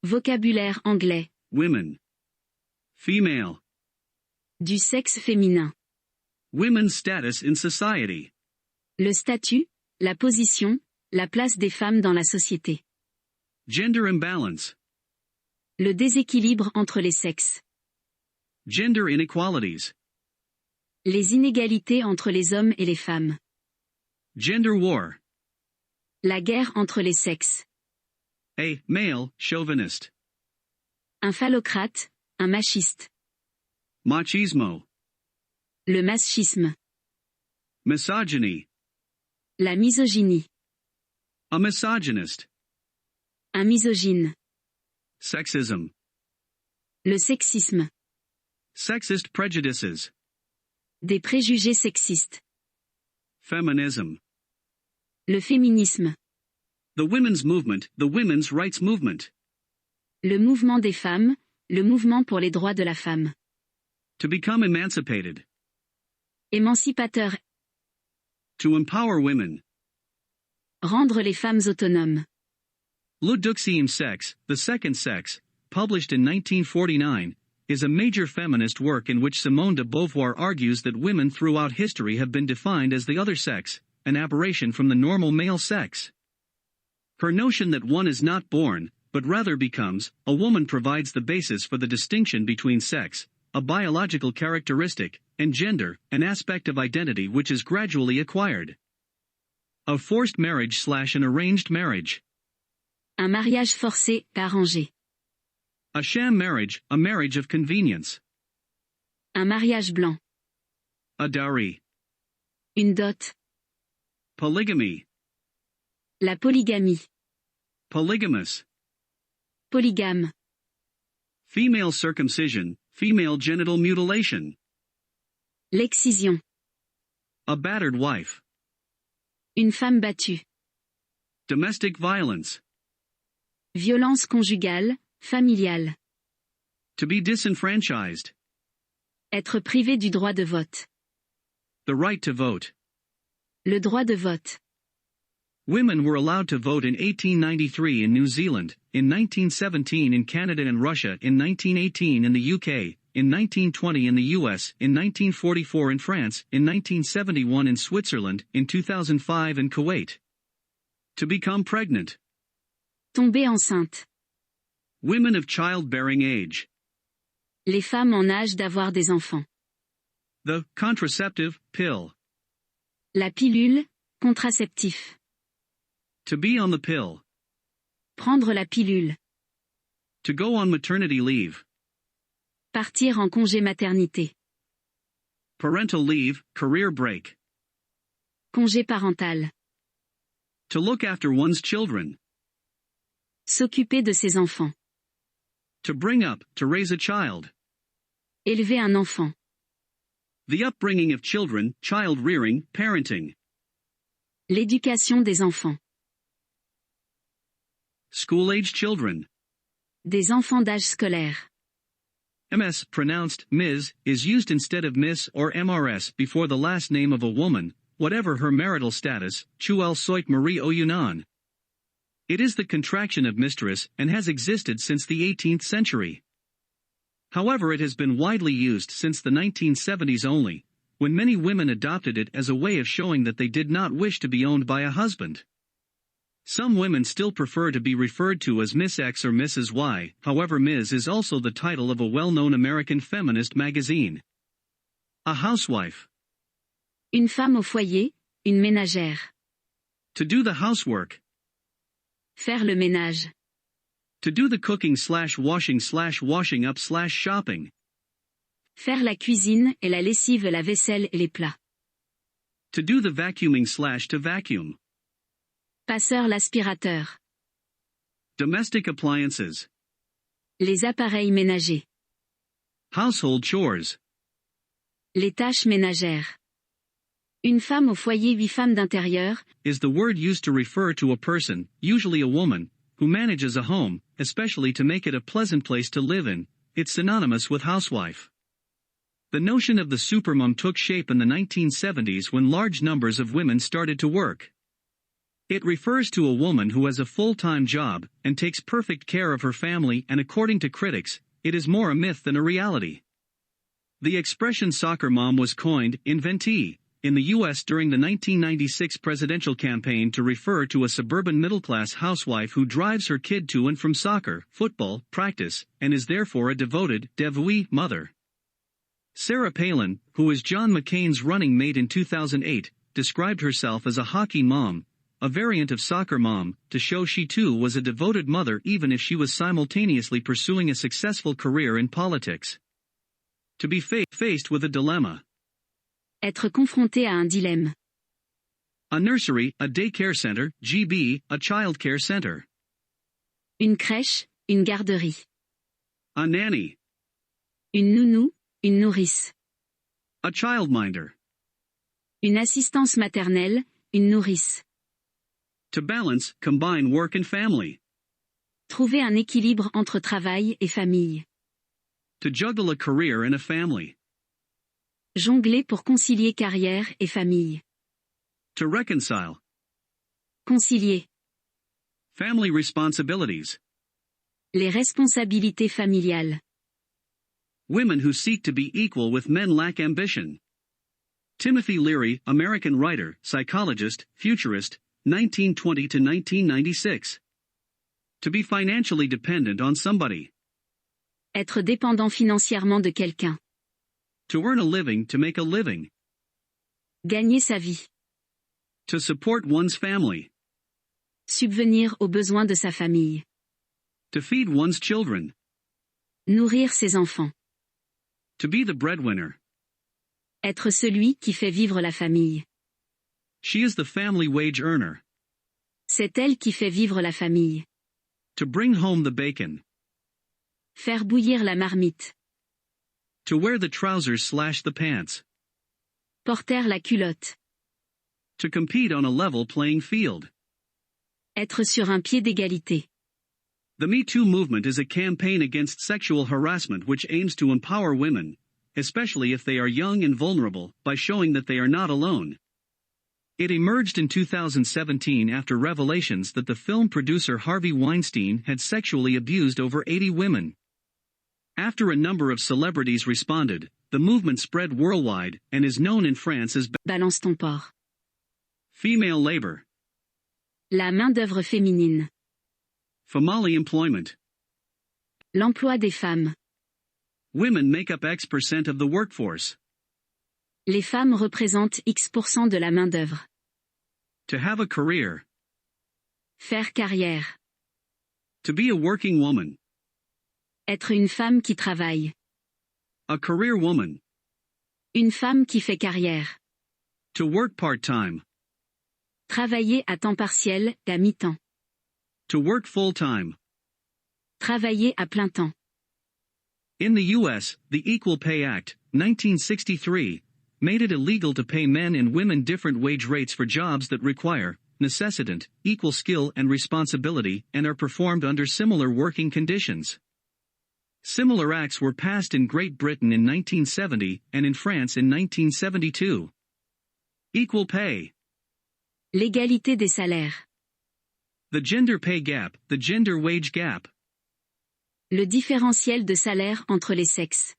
Vocabulaire anglais. Women. Female. Du sexe féminin. Women's status in society. Le statut, la position, la place des femmes dans la société. Gender imbalance. Le déséquilibre entre les sexes. Gender inequalities. Les inégalités entre les hommes et les femmes. Gender war. La guerre entre les sexes. A male chauvinist. Un phallocrate, un machiste. Machismo. Le machisme. Misogyny. La misogynie. A misogynist. Un misogyne. Sexism. Le sexisme. Sexist prejudices. Des préjugés sexistes. Feminism. Le féminisme. The women's movement, the women's rights movement. Le mouvement des femmes, le mouvement pour les droits de la femme. To become emancipated. Émancipateur. To empower women. Rendre les femmes autonomes. Le deuxième sexe, the second sex, published in 1949, is a major feminist work in which Simone de Beauvoir argues that women throughout history have been defined as the other sex, an aberration from the normal male sex. Her notion that one is not born, but rather becomes, a woman provides the basis for the distinction between sex, a biological characteristic, and gender, an aspect of identity which is gradually acquired. A forced marriage/an arranged marriage. Un mariage forcé, arrangé. A sham marriage, a marriage of convenience. Un mariage blanc. A dowry. Une dot. Polygamy. La polygamie. Polygamous. Polygame. Female circumcision, female genital mutilation. L'excision. A battered wife. Une femme battue. Domestic violence. Violence conjugale, familiale. To be disenfranchised. Être privé du droit de vote. The right to vote. Le droit de vote. Women were allowed to vote in 1893 in New Zealand, in 1917 in Canada and Russia, in 1918 in the UK, in 1920 in the US, in 1944 in France, in 1971 in Switzerland, in 2005 in Kuwait. To become pregnant. Tomber enceinte. Women of childbearing age. Les femmes en âge d'avoir des enfants. The contraceptive pill. La pilule, contraceptif. To be on the pill. Prendre la pilule. To go on maternity leave. Partir en congé maternité. Parental leave, career break. Congé parental. To look after one's children. S'occuper de ses enfants. To bring up, to raise a child. Élever un enfant. The upbringing of children, child rearing, parenting. L'éducation des enfants. School-age children. Des enfants d'âge scolaire. MS, pronounced Ms., is used instead of Miss or MRS before the last name of a woman, whatever her marital status, Chuel Soit Marie Oyunan. It is the contraction of mistress and has existed since the 18th century. However, it has been widely used since the 1970s only, when many women adopted it as a way of showing that they did not wish to be owned by a husband. Some women still prefer to be referred to as Miss X or Mrs. Y, however Ms. is also the title of a well-known American feminist magazine. A housewife. Une femme au foyer, une ménagère. To do the housework. Faire le ménage. To do the cooking/washing up /shopping. Faire la cuisine et la lessive, la vaisselle et les plats. To do the vacuuming /to vacuum. Passeur l'aspirateur. Domestic appliances. Les appareils ménagers. Household chores. Les tâches ménagères. Une femme au foyer, vie femme d'intérieur, is the word used to refer to a person, usually a woman, who manages a home, especially to make it a pleasant place to live in. It's synonymous with housewife. The notion of the supermom took shape in the 1970s when large numbers of women started to work. It refers to a woman who has a full-time job and takes perfect care of her family, and according to critics, it is more a myth than a reality. The expression soccer mom was coined, inventee, in the U.S. during the 1996 presidential campaign to refer to a suburban middle-class housewife who drives her kid to and from soccer, football, practice, and is therefore a devoted, dévouée mother. Sarah Palin, who was John McCain's running mate in 2008, described herself as a hockey mom, a variant of soccer mom, to show she too was a devoted mother even if she was simultaneously pursuing a successful career in politics. To be faced with a dilemma. Être confronté à un dilemme. A nursery, a daycare center, GB, a childcare center. Une crèche, une garderie. A nanny. Une nounou, une nourrice. A childminder. Une assistance maternelle, une nourrice. To balance, combine work and family. Trouver un équilibre entre travail et famille. To juggle a career and a family. Jongler pour concilier carrière et famille. To reconcile. Concilier. Family responsibilities. Les responsabilités familiales. Women who seek to be equal with men lack ambition. Timothy Leary, American writer, psychologist, futurist, 1920 to 1996. To be financially dependent on somebody. Être dépendant financièrement de quelqu'un. To earn a living, to make a living. Gagner sa vie. To support one's family. Subvenir aux besoins de sa famille. To feed one's children. Nourrir ses enfants. To be the breadwinner. Être celui qui fait vivre la famille. She is the family wage earner. C'est elle qui fait vivre la famille. To bring home the bacon. Faire bouillir la marmite. To wear the trousers/the pants. Porter la culotte. To compete on a level playing field. Être sur un pied d'égalité. The Me Too movement is a campaign against sexual harassment which aims to empower women, especially if they are young and vulnerable, by showing that they are not alone. It emerged in 2017 after revelations that the film producer Harvey Weinstein had sexually abused over 80 women. After a number of celebrities responded, the movement spread worldwide, and is known in France as Balance ton porc. female labor. La main-d'œuvre féminine. Family employment. L'emploi des femmes. Women make up X% of the workforce. Les femmes représentent X% de la main-d'œuvre. To have a career. Faire carrière. To be a working woman. Être une femme qui travaille. A career woman. Une femme qui fait carrière. To work part-time. Travailler à temps partiel, à mi-temps. To work full-time. Travailler à plein temps. In the U.S., the Equal Pay Act, 1963, made it illegal to pay men and women different wage rates for jobs that require, necessitant, equal skill and responsibility, and are performed under similar working conditions. Similar acts were passed in Great Britain in 1970, and in France in 1972. Equal pay. L'égalité des salaires. The gender pay gap, the gender wage gap. Le différentiel de salaire entre les sexes.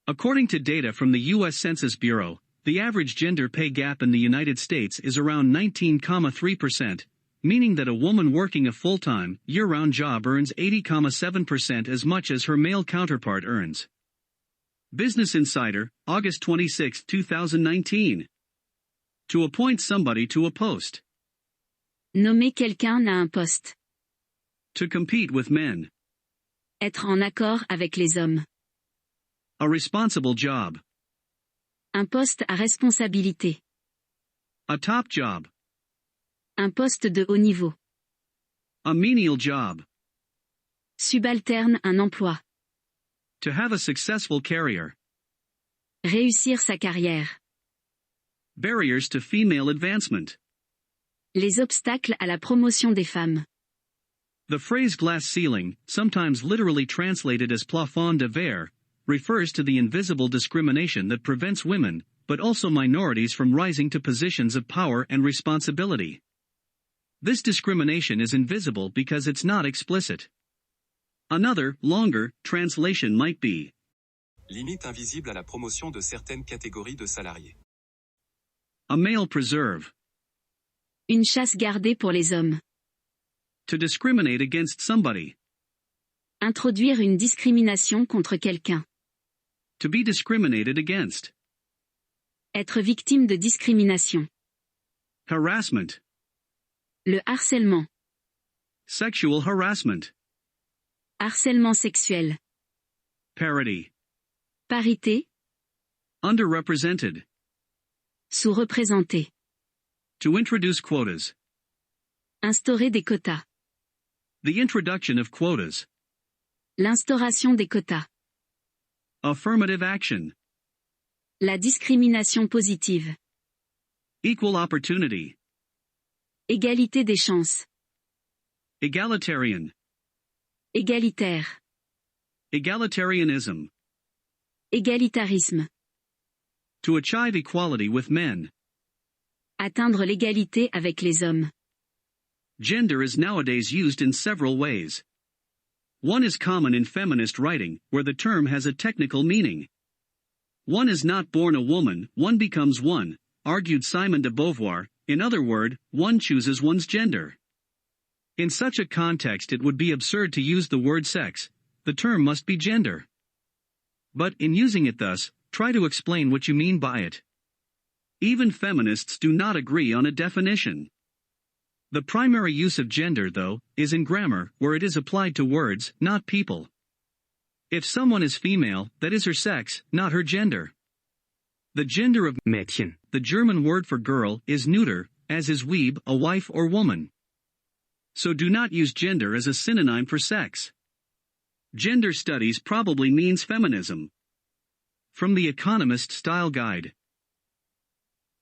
According to data from the U.S. Census Bureau, the average gender pay gap in the United States is around 19.3%, meaning that a woman working a full-time, year-round job earns 80.7% as much as her male counterpart earns. Business Insider, August 26, 2019. To appoint somebody to a post. Nommer quelqu'un à un poste. To compete with men. Être en accord avec les hommes. A responsible job. Un poste à responsabilité. A top job. Un poste de haut niveau. A menial job. Subalterne un emploi. To have a successful career. Réussir sa carrière. Barriers to female advancement. Les obstacles à la promotion des femmes. The phrase glass ceiling, sometimes literally translated as plafond de verre, refers to the invisible discrimination that prevents women, but also minorities from rising to positions of power and responsibility. This discrimination is invisible because it's not explicit. Another, longer, translation might be Limite invisible à la promotion de certaines catégories de salariés. a male preserve. Une chasse gardée pour les hommes. To discriminate against somebody. Introduire une discrimination contre quelqu'un. To be discriminated against. Être victime de discrimination. Harassment. Le harcèlement. Sexual harassment. Harcèlement sexuel. Parity. Parité. Underrepresented. Sous-représenté. To introduce quotas. Instaurer des quotas. The introduction of quotas. L'instauration des quotas. Affirmative action. La discrimination positive. Equal opportunity. Égalité des chances. Egalitarian. Égalitaire. Egalitarianism. Égalitarisme. To achieve equality with men. Atteindre l'égalité avec les hommes. Gender is nowadays used in several ways. One is common in feminist writing, where the term has a technical meaning. One is not born a woman, one becomes one, argued Simone de Beauvoir. In other words, one chooses one's gender. In such a context it would be absurd to use the word sex. The term must be gender. But, in using it thus, try to explain what you mean by it. Even feminists do not agree on a definition. The primary use of gender, though, is in grammar, where it is applied to words, not people. If someone is female, that is her sex, not her gender. The gender of Mädchen, the German word for girl, is neuter, as is Weib, a wife or woman. So do not use gender as a synonym for sex. Gender studies probably means feminism. From the Economist Style Guide.